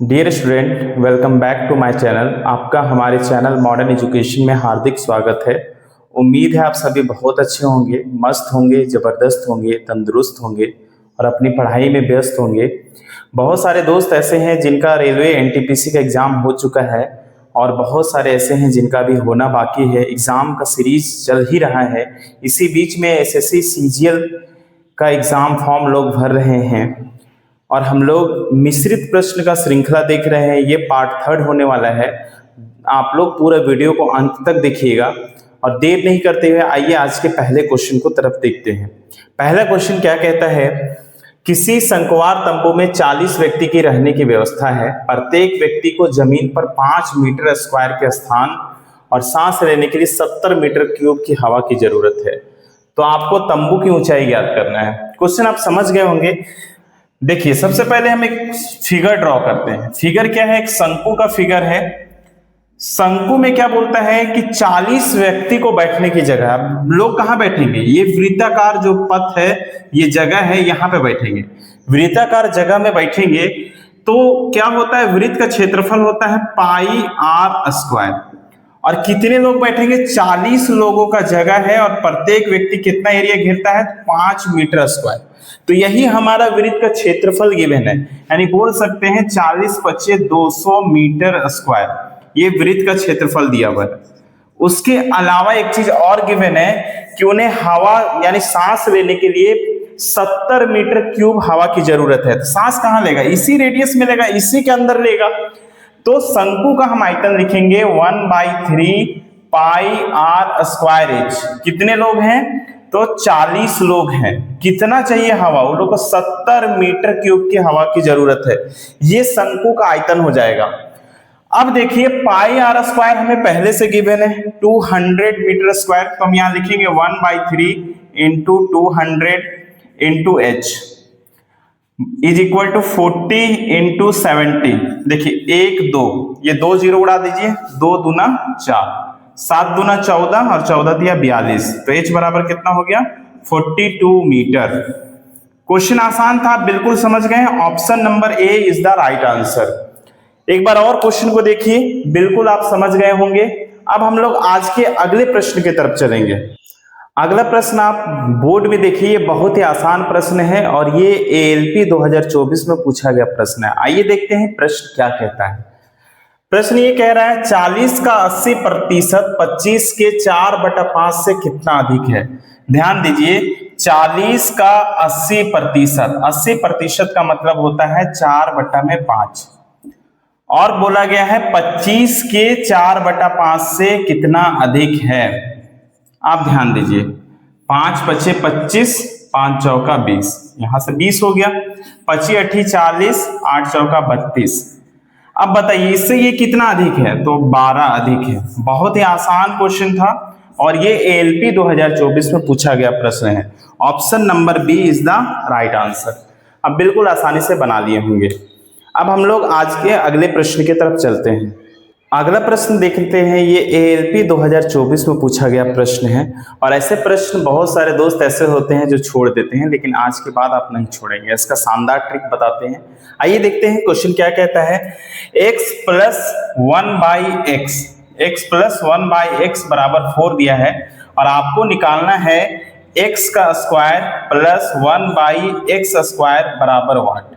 Dear student, welcome back to my channel. आपका हमारे channel modern education में हार्दिक स्वागत है। उम्मीद है आप सभी बहुत अच्छे होंगे, मस्त होंगे, ज़बरदस्त होंगे, तंदुरुस्त होंगे और अपनी पढ़ाई में व्यस्त होंगे। बहुत सारे दोस्त ऐसे हैं जिनका रेलवे एनटीपीसी का एग्ज़ाम हो चुका है और बहुत सारे ऐसे हैं जिनका भी होना बाकी है। एग्ज़ाम का सीरीज चल ही रहा है। इसी बीच में एसएससी सीजीएल का एग्ज़ाम फॉर्म लोग भर रहे हैं और हम लोग मिश्रित प्रश्न का श्रृंखला देख रहे हैं। ये पार्ट 3 होने वाला है। आप लोग पूरा वीडियो को अंत तक देखिएगा और देर नहीं करते हुए आइए आज के पहले क्वेश्चन को तरफ देखते हैं। पहला क्वेश्चन क्या कहता है? किसी संकवार तंबू में 40 व्यक्ति की रहने की व्यवस्था है। प्रत्येक व्यक्ति को जमीन पर 5 मीटर स्क्वायर के स्थान और सांस लेने के लिए 70 मीटर क्यूब की हवा की जरूरत है। तो आपको तंबू की ऊंचाई ज्ञात करना है। क्वेश्चन आप समझ गए होंगे। देखिए, सबसे पहले हम एक फिगर ड्रॉ करते हैं। फिगर क्या है? एक शंकु का फिगर है। शंकु में क्या बोलता है कि 40 व्यक्ति को बैठने की जगह। लोग कहां बैठेंगे? ये वृत्ताकार जो पथ है, ये जगह है, यहां पे बैठेंगे। वृत्ताकार जगह में बैठेंगे तो क्या होता है? वृत्त का क्षेत्रफल होता है पाई आर स्क्वायर। और कितने लोग बैठेंगे? 40 लोगों का जगह है और प्रत्येक व्यक्ति कितना एरिया घेरता है? 5 मीटर स्क्वायर। तो यही हमारा वृत्त का क्षेत्रफल गिवन है, यानी बोल सकते हैं 40 पच्चे 200 मीटर स्क्वायर। ये वृत्त का क्षेत्रफल दिया हुआ है। उसके अलावा एक चीज और गिवन है कि उन्हें हवा यानी सांस लेने के लिए 70 मीटर क्यूब हवा की जरूरत है। तो सांस कहां लेगा? इसी रेडियस में लेगा, इसी के अंदर लेगा। तो शंकु का हम आयतन लिखेंगे 1/3 पाई आर स्क्वायर एच। कितने लोग हैं? तो 40 लोग हैं। कितना चाहिए हवा? वो लोग को 70 मीटर क्यूब की हवा की जरूरत है। ये शंकु का आयतन हो जाएगा। अब देखिए, पाई आर स्क्वायर हमें पहले से गिवन है 200 मीटर स्क्वायर। तो हम यहां लिखेंगे 1/3 into 200 into H is equal to 40 into 70। देखिए 1 2, ये 2 जीरो उड़ा दीजिए। 2 दूना 4, 7 दूना 14 और 14 दिया 42। तो एच बराबर कितना हो गया? 42 मीटर। क्वेश्चन आसान था, बिल्कुल समझ गए। Option number A is the right answer. एक बार और क्वेश्चन को देखिए, बिल्कुल आप समझ गए होंगे। अब हम लोग आज के अगले प्रश्न की तरफ चलेंगे। अगला प्रश्न आप बोर्ड में देखिए, ये बहुत ही आसान प्रश्न है और ये एएलपी 2024 में पूछा गया प्रश्न है। आइए देखते हैं प्रश्न क्या कहता है। प्रश्न ये कह रहा है 40 का 80% 25 के 4/5 से कितना अधिक है? ध्यान दीजिए, 40 का 80%, 80% का मतलब होता है 4/5 और बोला गया है 25 के 4/5 से कितना अधिक है। आप ध्यान दीजिए, 5 पचे 25, 5 चौका 20, यहां से 20 हो गया। 25 अठी 40, 8 चौका 32। अब बताइए इससे ये कितना अधिक है? तो 12 अधिक है। बहुत ही आसान क्वेश्चन था और ये एएलपी 2024 में पूछा गया प्रश्न है। Option number B is the right answer. अब बिल्कुल आसानी से बना लिए होंगे। अब हम लोग आज के अगले प्रश्न की तरफ चलते हैं। अगला प्रश्न देखते हैं। ये एएलपी 2024 में पूछा गया प्रश्न है और ऐसे प्रश्न बहुत सारे दोस्त ऐसे होते हैं जो छोड़ देते हैं, लेकिन आज के बाद आप नहीं छोड़ेंगे। इसका शानदार ट्रिक बताते हैं। आइए देखते हैं क्वेश्चन क्या कहता है। x plus 1/x, x plus 1/x बराबर 4 दिया है और आपको निकालना है x का स्क्वायर प्लस 1/x स्क्वायर बराबर वाट।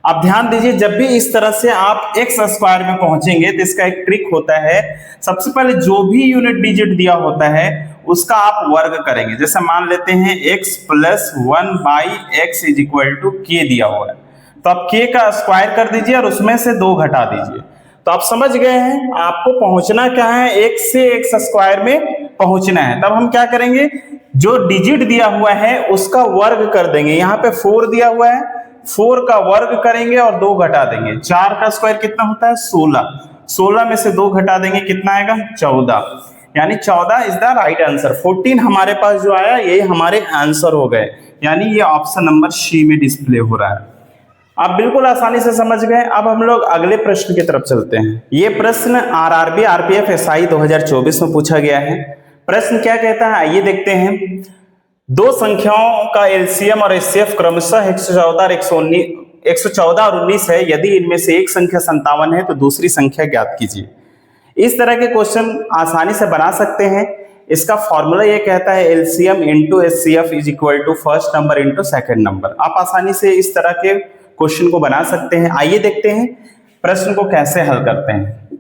अब ध्यान दीजिए, जब भी इस तरह से आप एक्स स्क्वायर में पहुंचेंगे तो इसका एक ट्रिक होता है। सबसे पहले जो भी यूनिट डिजिट दिया होता है उसका आप वर्ग करेंगे। जैसे मान लेते हैं x plus 1/x is equal to k दिया हुआ है, तो आप k का स्क्वायर कर दीजिए और उसमें से 2 घटा दीजिए। तो आप समझ गए हैं आपको पहुंचना क्या है, x से x स्क्वायर में पहुंचना है। तब हम क्या करेंगे, जो डिजिट दिया हुआ है उसका वर्ग कर देंगे। यहाँ पे 4 दिया हुआ है, 4 का वर्ग करेंगे और 2 घटा देंगे। 4 का स्क्वायर कितना होता है? 16। 16 में से 2 घटा देंगे, कितना आएगा? 14। यानी 14 इज द राइट आंसर। 14 हमारे पास जो आया ये हमारे आंसर हो गए, यानी ये ऑप्शन नंबर सी में डिस्प्ले हो रहा है। आप बिल्कुल आसानी से समझ गए। अब हम लोग अगले प्रश्न की तरफ चलते हैं। ये प्रश्न आरआरबी आरपीएफ एसआई 2024 में पूछा गया है। प्रश्न क्या कहता है आइए देखते हैं। दो संख्याओं का एलसीएम और एचसीएफ क्रमशः 114 और 119 114 और 19 है, यदि इनमें से एक संख्या 57 है तो दूसरी संख्या ज्ञात कीजिए। इस तरह के क्वेश्चन आसानी से बना सकते हैं। इसका फॉर्मूला ये कहता है LCM into HCF is equal to first number into second number. आप आसानी से इस तरह के क्वेश्चन को बना सकते हैं। आइए देखते हैं प्रश्न को कैसे हल करते हैं।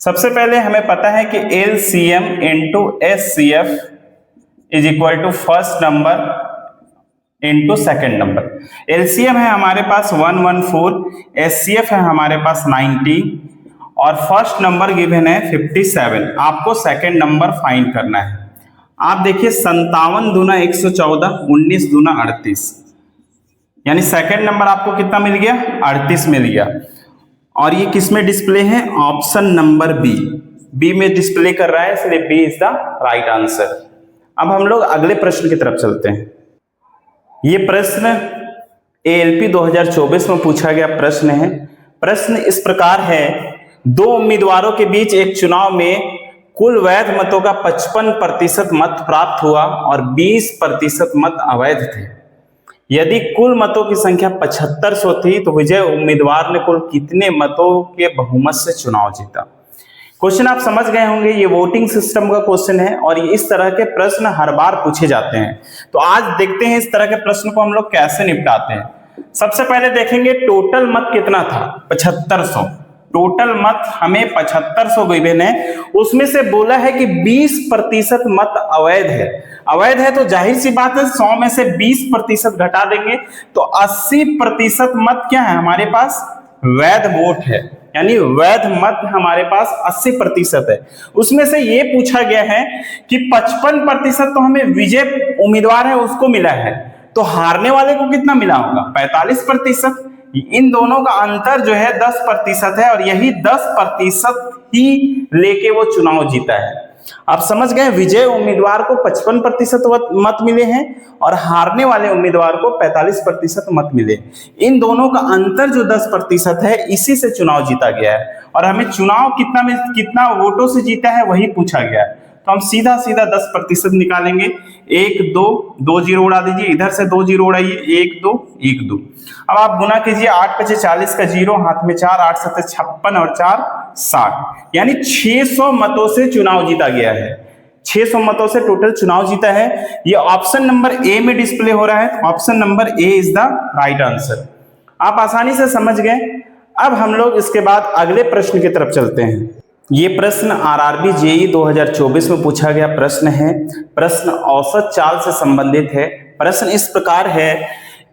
सबसे पहले हमें पता है कि LCM into HCF is equal to first number into second number. LCM है हमारे पास 114, एचसीएफ है हमारे पास 90 और फर्स्ट नंबर गिवन है 57। आपको सेकेंड नंबर फाइंड करना है। आप देखिए 57 दूना 114, 19 दूना 38, यानी सेकेंड नंबर आपको कितना मिल गया? 38 मिल गया। और ये किस में डिस्प्ले है? ऑप्शन नंबर बी में डिस्प्ले कर रहा है, इसलिए B is the right answer. अब हम लोग अगले प्रश्न की तरफ चलते हैं। ये प्रश्न एएलपी 2024 में पूछा गया प्रश्न है। प्रश्न इस प्रकार है, दो उम्मीदवारों के बीच एक चुनाव में कुल वैध मतों का 55% मत प्राप्त हुआ और 20% मत अवैध थे। यदि कुल मतों की संख्या 7500 थी तो विजय उम्मीदवार ने कुल कितने मतों के बहुमत से चुनाव जीता? क्वेश्चन आप समझ गए होंगे, ये वोटिंग सिस्टम का क्वेश्चन है और ये इस तरह के प्रश्न हर बार पूछे जाते हैं। तो आज देखते हैं इस तरह के प्रश्न को हम लोग कैसे निपटाते हैं। सबसे पहले देखेंगे टोटल मत कितना था? 7500। टोटल मत हमें 7500 गिवन है, उसमें से बोला है कि 20% मत अवैध है। अवैध है तो जाहिर सी बात है 100 में से 20% घटा देंगे तो 80% मत क्या है हमारे पास? वैध वोट है, यानी वैध मत हमारे पास 80% है। उसमें से ये पूछा गया है कि 55% तो हमें विजय उम्मीदवार है उसको मिला है, तो हारने वाले को कितना मिला होगा? 45%। इन दोनों का अंतर जो है 10% है और यही 10% ही लेके वो चुनाव जीता है। आप समझ गए, विजय उम्मीदवार को 55% मत मिले हैं और हारने वाले उम्मीदवार को 45% मत मिले। इन दोनों का अंतर जो 10% है, इसी से चुनाव जीता गया है और हमें चुनाव कितना वोटों से जीता है वही पूछा गया है। तो हम सीधा 10% निकालेंगे। 1 2 0 उड़ा दीजिए, इधर से 2 0 उड़ाइए, 1 2 1 2। अब आप गुना कीजिए, 8 5 40 का 0, हाथ में 4, 8 7 56 और 4 60, यानी 600 मतों से चुनाव जीता गया है। 600 मतों से टोटल चुनाव जीता है। ये ऑप्शन नंबर ए में डिस्प्ले हो रहा है। Option number A is the right answer. आप आसानी से समझ गए। अब हम लोग इसके बाद अगले प्रश्न की तरफ चलते हैं। ये प्रश्न आरआरबी जेईई 2024 में पूछा गया प्रश्न है। प्रश्न औसत चाल से संबंधित है। प्रश्न इस प्रकार है,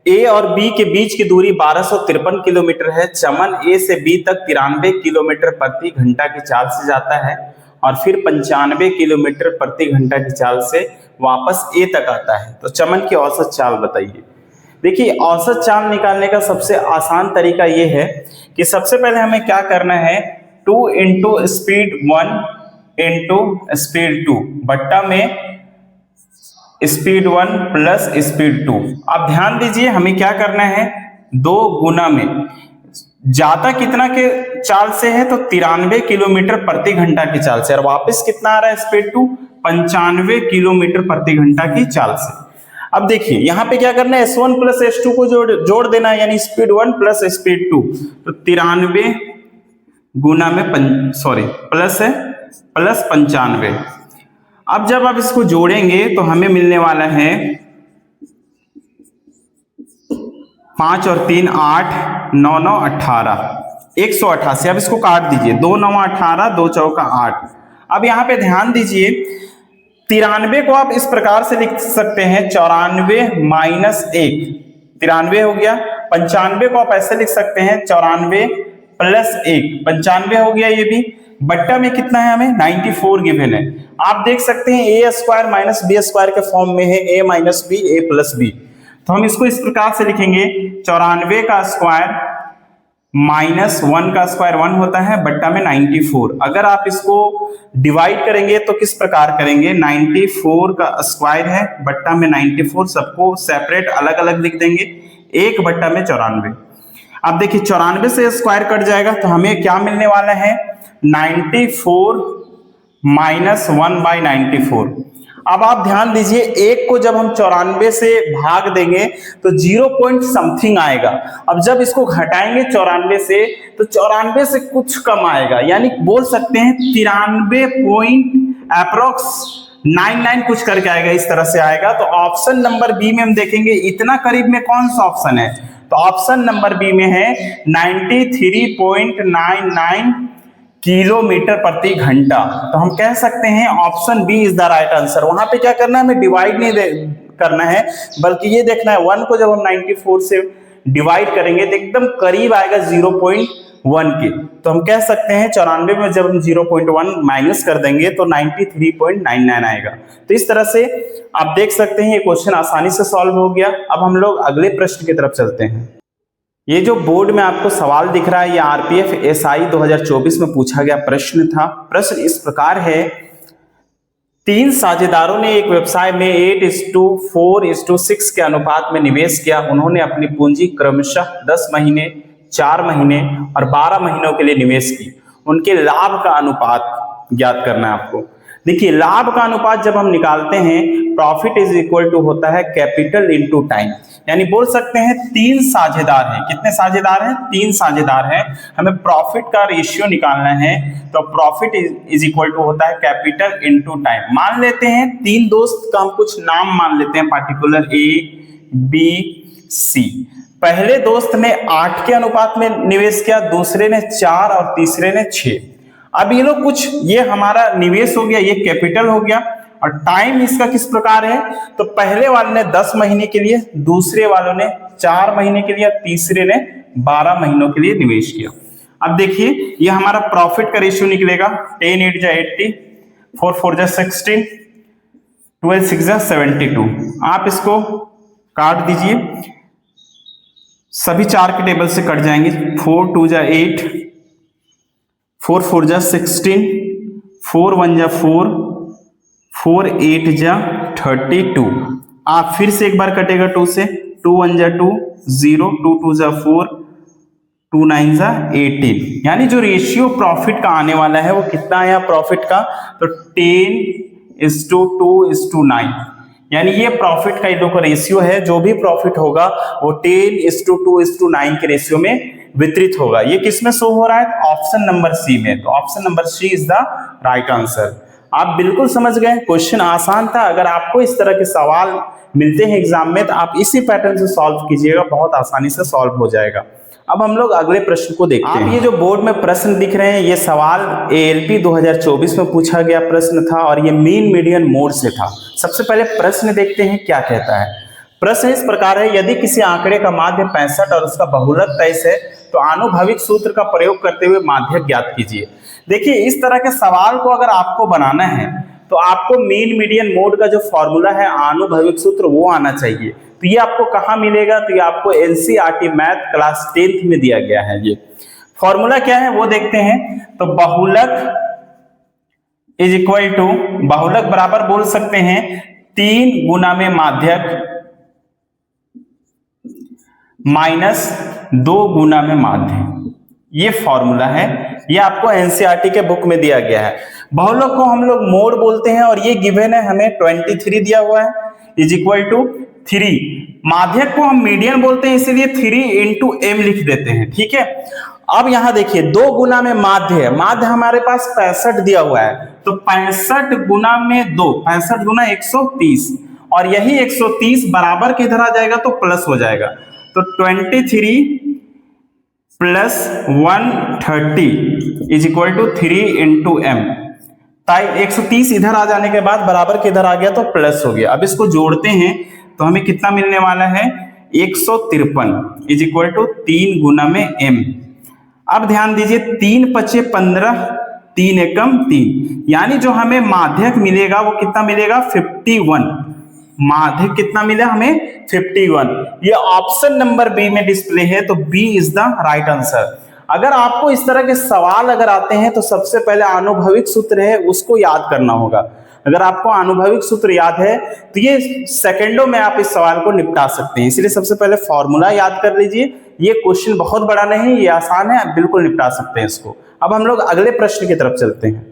ए और बी के बीच की दूरी 1253 किलोमीटर है। चमन ए से बी तक 93 किलोमीटर प्रति घंटा की चाल से जाता है और फिर 95 किलोमीटर प्रति घंटा की चाल से वापस ए तक आता है। तो चमन की औसत चाल बताइए। देखिए, औसत चाल निकालने का सबसे आसान तरीका यह है कि सबसे पहले हमें क्या करना है, 2 इंटू स्पीड 1 इंटू स्पीड 2 बट्टा में स्पीड 1 प्लस स्पीड 2। अब ध्यान दीजिए, हमें क्या करना है, 2 गुना में जाता कितना के चाल से है? तो 93 किलोमीटर प्रति घंटा की चाल से, और वापस कितना आ रहा है स्पीड 2? 95 किलोमीटर प्रति घंटा की चाल से। अब देखिए यहाँ पे क्या करना है, S1 प्लस S2 को जोड़ देना है, यानी स्पीड 1 प्लस स्पीड 2। तो 93 गुना में प्लस है प्लस 95। अब जब आप इसको जोड़ेंगे तो हमें मिलने वाला है 5 और 3 8 9 9 18 188। अब इसको काट दीजिए, 2 9 18 2 चौका 8। अब यहाँ पे ध्यान दीजिए, 93 को आप इस प्रकार से लिख सकते हैं, 94 माइनस 1, 93 हो गया। 95 को आप ऐसे लिख सकते हैं, 94 प्लस 1, 95 हो गया। ये भी बट्टा में कितना है, हमें 94 गिवन है। आप देख सकते हैं ए स्क्वायर माइनस बी स्क्वायर के फॉर्म में है, ए माइनस बी ए प्लस बी। तो हम इसको इस प्रकार से लिखेंगे, 94 का स्क्वायर माइनस 1 का स्क्वायर 1 होता है, बट्टा में 94। अगर आप इसको डिवाइड करेंगे तो किस प्रकार करेंगे, 94 का स्क्वायर है बट्टा में 94, सबको सेपरेट अलग अलग लिख देंगे, 1 बट्टा में 94। अब देखिए 94 से स्क्वायर कट जाएगा तो हमें क्या मिलने वाला है, 94 माइनस 1 बाई 94। अब आप ध्यान दीजिए, एक को जब हम 94 से भाग देंगे तो 0 पॉइंट समथिंग आएगा। अब जब इसको घटाएंगे 94 से तो 94 से कुछ कम आएगा, यानी बोल सकते हैं 93 पॉइंट अप्रोक्स 99 कुछ करके आएगा, इस तरह से आएगा। तो ऑप्शन नंबर बी में हम देखेंगे इतना करीब में कौन सा ऑप्शन है, तो ऑप्शन नंबर बी में है 93.99 किलोमीटर प्रति घंटा। तो हम कह सकते हैं option B is the right answer. वहां पे क्या करना है, हमें डिवाइड नहीं करना है, बल्कि ये देखना है 1 को जब हम 94 से डिवाइड करेंगे तो एकदम करीब आएगा 0.1 के। तो हम कह सकते हैं 94 में जब हम 0.1 माइनस कर देंगे तो 93.99 आएगा। तो इस तरह से आप देख सकते हैं ये क्वेश्चन आसानी से सॉल्व हो गया। अब हम लोग अगले प्रश्न की तरफ चलते हैं। ये जो बोर्ड में आपको सवाल दिख रहा है, ये आरपीएफ एसआई 2024 में पूछा गया प्रश्न था। प्रश्न इस प्रकार है, 3 साझेदारों ने एक व्यवसाय में 8:4:6 के अनुपात में निवेश किया। उन्होंने अपनी पूंजी क्रमशः 10 महीने, 4 महीने और 12 महीनों के लिए निवेश की। उनके लाभ का अनुपात ज्ञात करना है आपको। देखिए, लाभ का अनुपात जब हम निकालते हैं, प्रॉफिट इज इक्वल टू होता है कैपिटल इनटू टाइम। यानी बोल सकते हैं 3 साझेदार हैं। कितने साझेदार हैं? 3 साझेदार हैं। हमें प्रॉफिट का रेशियो निकालना है, तो प्रॉफिट इज इक्वल टू होता है कैपिटल इनटू टाइम। मान लेते हैं 3 दोस्त का हम कुछ नाम मान लेते हैं, पार्टिकुलर ए बी सी। पहले दोस्त ने 8 के अनुपात में निवेश किया, दूसरे ने 4 और तीसरे ने 6। अब ये लोग कुछ, ये हमारा निवेश हो गया, ये कैपिटल हो गया। और टाइम इसका किस प्रकार है, तो पहले वाले ने 10 महीने के लिए, दूसरे वालों ने 4 महीने के लिए, तीसरे ने 12 महीनों के लिए निवेश किया। अब देखिए, ये हमारा प्रॉफिट का रेशियो निकलेगा 10 8 जा 80, 4 4 जा 16, 12 6 जा 72। आप इसको काट दीजिए, सभी 4 के टेबल से कट जाएंगे। 4 2 जा 8, 4 4 जा 16, 4 1 जा 4, 4 8 जा 32। आप फिर से एक बार कटेगा 2 से, 2 1 जा 2 0, 2 2 जा 4, 2 9 जा 18। यानी जो रेशियो प्रॉफिट का आने वाला है वो कितना आया प्रॉफिट का, तो 10:2:9। यानी ये प्रॉफिट का इन लोगों का रेशियो है। जो भी प्रॉफिट होगा वो 10:2:9 के रेशियो में वितरित होगा। ये किसमें शो हो रहा है, ऑप्शन नंबर सी में। तो option number C is the right answer. आप बिल्कुल समझ गए, क्वेश्चन आसान था। अगर आपको इस तरह के सवाल मिलते हैं एग्जाम में तो आप इसी पैटर्न से सॉल्व कीजिएगा, बहुत आसानी से सॉल्व हो जाएगा। अब हम लोग अगले प्रश्न को देखते हैं। ये जो बोर्ड में प्रश्न दिख रहे हैं, ये सवाल एएलपी 2024 में पूछा गया प्रश्न था और ये मीन मीडियन मोड से था। सबसे पहले प्रश्न देखते हैं क्या कहता है। प्रश्न इस प्रकार है, यदि किसी आंकड़े का माध्य 65 और उसका बहुलक 23 है तो आनुभविक सूत्र का प्रयोग करते हुए माध्यक ज्ञात कीजिए। देखिए, इस तरह के सवाल को अगर आपको बनाना है तो आपको मीन मीडियन मोड का जो फॉर्मूला है, आनुभविक सूत्र, वो आना चाहिए। तो ये आपको कहाँ मिलेगा, तो ये आपको एनसीईआरटी मैथ क्लास 10th में दिया गया है। ये फॉर्मूला क्या है वो देखते हैं। तो बहुलक इज इक्वल टू, बहुलक बराबर बोल सकते हैं 3 गुना में माध्यक माइनस 2 गुना में माध्य। ये फॉर्मूला है, ये आपको एनसीईआरटी के बुक में दिया गया है। बहुलक को हम लोग मोड बोलते हैं और ये गिवन है हमें 23 दिया हुआ है, इज इक्वल टू 3। माध्यक को हम मीडियन बोलते हैं, इसलिए 3 into m लिख देते हैं, ठीक है। अब यहां देखिए 2 गुना में माध्य है, माध्य हमारे पास 65 दिया हुआ है, तो 65 गुना में 2, 65 गुना 130, और यही 130 बराबर के इधर आ जाएगा तो प्लस हो जाएगा। तो 23 plus 130 is equal to 3 into m। 130 इधर आ जाने के बाद बराबर के इधर आ गया तो प्लस हो गया। अब इसको जोड़ते हैं तो हमें कितना मिलने वाला है, 153 इज इक्वल टू 3 गुना में m। अब ध्यान दीजिए, 3 5 15, 3 एकम 3, यानी जो हमें माध्यक मिलेगा वो कितना मिलेगा, 51। माध्यक कितना मिला हमें, 51। ये ऑप्शन नंबर बी में डिस्प्ले है, तो B is the right answer. अगर आपको इस तरह के सवाल अगर आते हैं तो सबसे पहले आनुभविक सूत्र है उसको याद करना होगा। अगर आपको आनुभविक सूत्र याद है तो ये सेकंडों में आप इस सवाल को निपटा सकते हैं। इसलिए सबसे पहले फॉर्मूला याद कर लीजिए। ये क्वेश्चन बहुत बड़ा नहीं, ये आसान है, आप बिल्कुल निपटा सकते हैं इसको। अब हम लोग अगले प्रश्न की तरफ चलते हैं।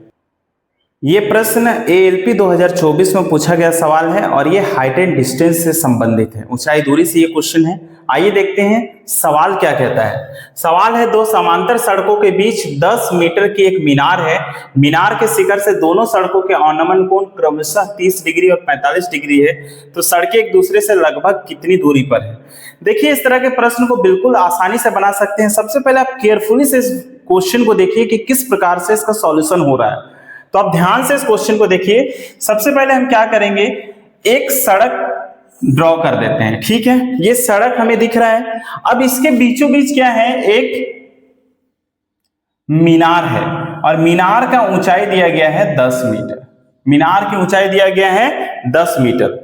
ये प्रश्न ALP 2024 में पूछा गया सवाल है और ये हाइट एंड डिस्टेंस से संबंधित है, ऊंचाई दूरी से ये क्वेश्चन है। आइए देखते हैं सवाल क्या कहता है। सवाल है, दो समांतर सड़कों के बीच 10 मीटर की एक मीनार है। मीनार के शिखर से दोनों सड़कों के अवनमन कोण क्रमशः 30 डिग्री और 45 डिग्री है, तो सड़कें एक दूसरे से लगभग कितनी दूरी पर है। देखिए, इस तरह के प्रश्न को बिल्कुल आसानी से बना सकते हैं। सबसे पहले आप केयरफुली से इस क्वेश्चन को देखिए कि किस प्रकार से इसका सॉल्यूशन हो रहा है। तो आप ध्यान से इस क्वेश्चन को देखिए। सबसे पहले हम क्या करेंगे, एक सड़क ड्रॉ कर देते हैं। ठीक है, ये सड़क हमें दिख रहा है। अब इसके बीचों बीच क्या है, एक मीनार है और मीनार का ऊंचाई दिया गया है 10 मीटर। मीनार की ऊंचाई दिया गया है 10 मीटर।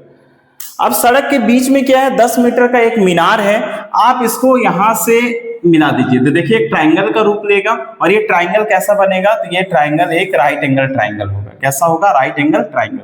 अब सड़क के बीच में क्या है, 10 मीटर का एक मीनार है। आप इसको यहां से मिला दीजिए तो देखिए एक ट्राइंगल का रूप लेगा और ये ट्राइंगल कैसा बनेगा, तो ये ट्राइंगल एक राइट एंगल ट्राइंगल होगा। कैसा होगा, राइट एंगल ट्राइंगल।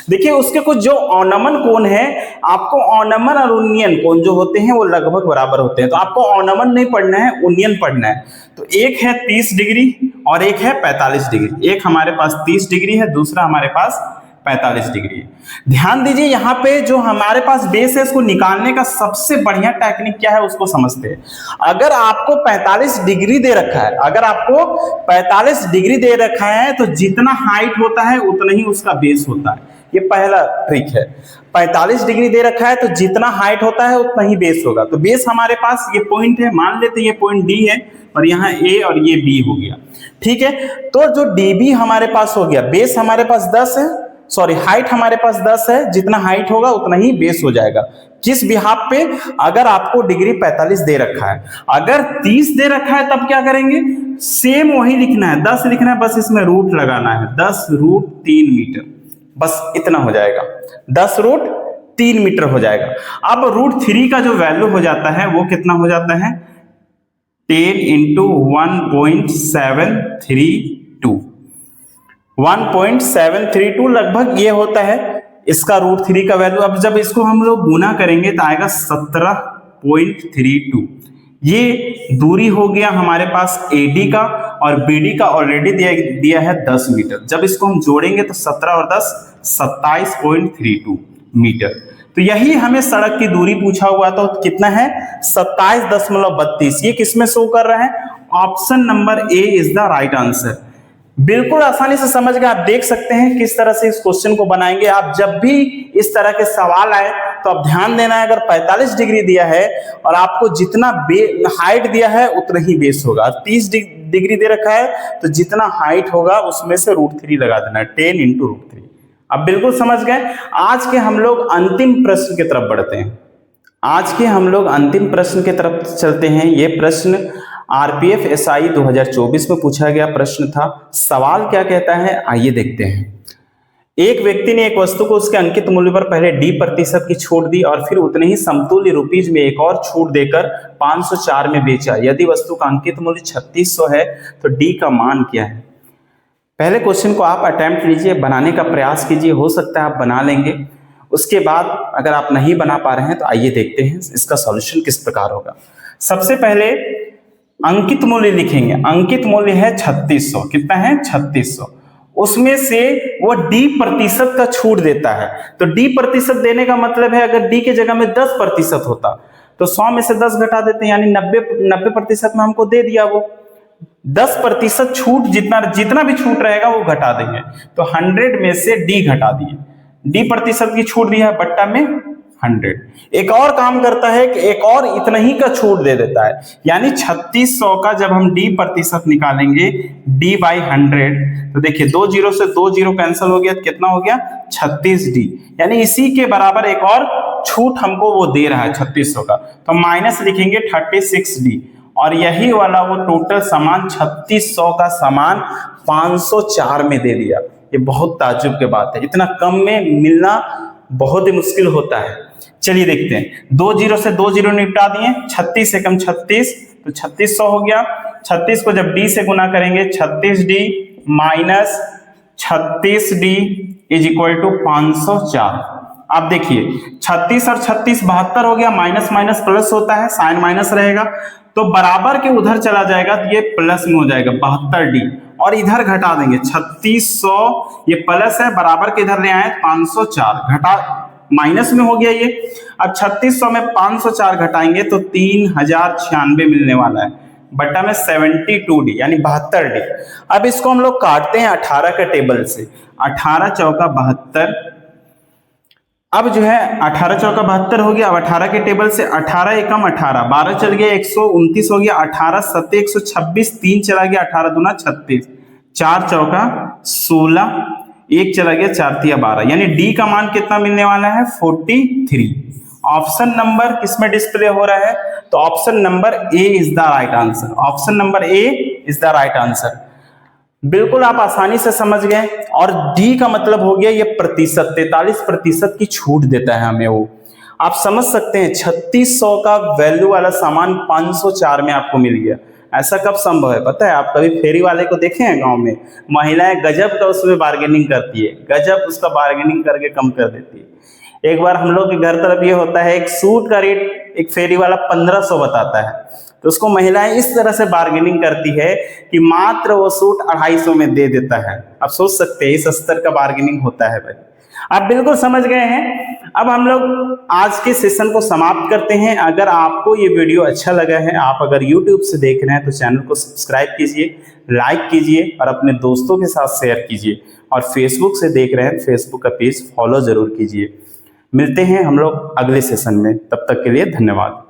देखिए उसके कुछ जो अवनमन कोण है, आपको अवनमन और उन्नयन कोण जो होते हैं वो लगभग बराबर होते हैं, तो आपको अवनमन नहीं पढ़ना है, उन्नयन पढ़ना है। तो एक है 30 डिग्री और एक है 45 डिग्री। एक हमारे पास 30 डिग्री है, दूसरा हमारे पास 45 डिग्री है। ध्यान दीजिए, यहाँ पे जो हमारे पास बेस है इसको निकालने का सबसे बढ़िया टेक्निक क्या है उसको समझते हैं। अगर आपको 45 डिग्री दे रखा है, अगर आपको 45 डिग्री दे रखा है तो जितना हाइट होता है उतना ही उसका बेस होता है। ये पहला ट्रिक है। 45 डिग्री दे रखा है तो जितना हाइट होता है उतना ही बेस होगा। तो बेस हमारे पास ये पॉइंट है, मान लेते ये पॉइंट डी है और यहाँ ए और ये बी हो गया। ठीक है, तो जो डीबी हमारे पास हो गया, बेस हमारे पास 10 है, सॉरी हाइट हमारे पास 10 है, जितना हाइट होगा उतना ही बेस हो जाएगा। किस बिहाफ पे, अगर आपको डिग्री 45 दे रखा है। अगर 30 दे रखा है तब क्या करेंगे, सेम वही लिखना है, 10 लिखना है, बस इसमें रूट लगाना है, 10 रूट 3 मीटर, बस इतना हो जाएगा, 10 रूट 3 मीटर हो जाएगा। अब रूट 3 का जो वैल्यू हो जाता है वो कितना हो जाता है, 10 इंटू 1.732 1.732 लगभग ये होता है इसका रूट 3 का वैल्यू। अब जब इसको हम लोग गुना करेंगे तो आएगा 17.32। ये दूरी हो गया हमारे पास AD का, और BD का ऑलरेडी दिया है 10 मीटर। जब इसको हम जोड़ेंगे तो 17 और 10 27.32 मीटर। तो यही हमें सड़क की दूरी पूछा हुआ तो कितना है, 27.32। ये किसमें शो कर रहा है, option number A is the right answer. बिल्कुल आसानी से समझ गए। आप देख सकते हैं किस तरह से इस क्वेश्चन को बनाएंगे। आप जब भी इस तरह के सवाल आए तो आप ध्यान देना है, अगर 45 डिग्री दिया है और आपको जितना हाइट दिया है उतना ही बेस होगा। 30 डिग्री दे रखा है तो जितना हाइट होगा उसमें से रूट 3 लगा देना है, 10 इंटू रूट 3। अब बिल्कुल समझ गए। आज के हम लोग अंतिम प्रश्न की तरफ बढ़ते हैं। आज के हम लोग अंतिम प्रश्न की तरफ चलते हैं। ये प्रश्न RPF SI 2024 में पूछा गया प्रश्न था। सवाल क्या कहता है, आइए देखते हैं। एक व्यक्ति ने एक वस्तु को उसके अंकित मूल्य पर पहले D% की छूट दी और फिर उतने ही समतुल्य रुपीज में एक और छूट देकर 504 में बेचा। यदि वस्तु का अंकित मूल्य 3600 है तो D का मान क्या है। पहले क्वेश्चन को आप अटेम्प्ट लीजिए, बनाने का प्रयास कीजिए, हो सकता है आप बना लेंगे। उसके बाद अगर आप नहीं बना पा रहे हैं तो आइए देखते हैं इसका सॉल्यूशन किस प्रकार होगा। सबसे पहले अंकित मूल्य लिखेंगे। अंकित मूल्य है 3600। कितना है, 3600। उसमें से वो D% का छूट देता है। तो D% देने का मतलब है, अगर D के जगह में 10% होता तो 100 में से 10 घटा देते हैं, यानी 90% में हमको दे दिया। वो 10% छूट, जितना भी छूट रहेगा वो घटा देंगे। तो 100 में से D घटा दिए, D% की छूट दी है, बट्टा में 100। एक और काम करता है कि एक और इतना ही का छूट दे देता है, यानी 3600 का जब हम D% निकालेंगे D/100 तो देखिए 2 0 से 2 0 कैंसिल हो गया, तो कितना हो गया 36D। यानी इसी के बराबर एक और छूट हमको वो दे रहा है 3600 का, तो माइनस लिखेंगे 36D। और यही वाला वो टोटल सामान 3600 का सामान 504 में दे दिया। ये बहुत ताज्जुब की बात है, इतना कम में मिलना बहुत ही मुश्किल होता है। चलिए देखते हैं, 2 0 से 2 0 निपटा दिए, 36 से कम 36 तो 3600 हो गया। 36 को जब D से गुना करेंगे 36D minus 36D is equal to 504। आप देखिए 36 और 36 72 हो गया, माइनस माइनस प्लस होता है, साइन माइनस रहेगा तो बराबर के उधर चला जाएगा तो ये प्लस में हो जाएगा 72D। और इधर घटा देंगे 3600, ये प्लस है बराबर के इधर ले आए 504, घटा माइनस में हो गया ये। अब 3600 में 504 घटाएंगे तो 3096 मिलने वाला है, बटा में 72D यानी 72D। अब इसको हम लोग काटते हैं 18 के टेबल से, 18 चौका 72। अब जो है 18 चौका 72 हो गया। अब 18 के टेबल से 18 एकम 18, 12 चल गया 129 हो गया, 18 सत्ते 126, 3 चला गया 18 दूना 36, 4 चौका 16, 1 चला गया 4 तिया 12, यानी डी का मान कितना मिलने वाला है 43। ऑप्शन नंबर किसमें डिस्प्ले हो रहा है, तो option number A is the right answer. Option number A is the right answer. बिल्कुल आप आसानी से समझ गए। और डी का मतलब हो गया ये प्रतिशत, 43% की छूट देता है हमें वो। आप समझ सकते हैं 3600 का वैल्यू वाला सामान 504 में आपको मिल गया। ऐसा कब संभव है पता है? आप कभी फेरी वाले को देखे हैं गांव में? महिलाएं गजब का उसमें बार्गेनिंग करती है, गजब उसका बार्गेनिंग करके कम कर देती है। एक बार हम लोग के घर तरफ ये होता है, एक सूट का रेट एक फेरी वाला 1500 बताता है, तो उसको महिलाएं इस तरह से बार्गेनिंग करती है कि मात्र वो सूट 250 में दे देता है। आप सोच सकते हैं इस स्तर का बार्गेनिंग होता है भाई। आप बिल्कुल समझ गए हैं। अब हम लोग आज के सेशन को समाप्त करते हैं। अगर आपको ये वीडियो अच्छा लगा है, आप अगर YouTube से देख रहे हैं तो चैनल को सब्सक्राइब कीजिए, लाइक कीजिए और अपने दोस्तों के साथ शेयर कीजिए। और फेसबुक से देख रहे हैं, फेसबुक का पेज फॉलो जरूर कीजिए। मिलते हैं हम लोग अगले सेशन में, तब तक के लिए धन्यवाद।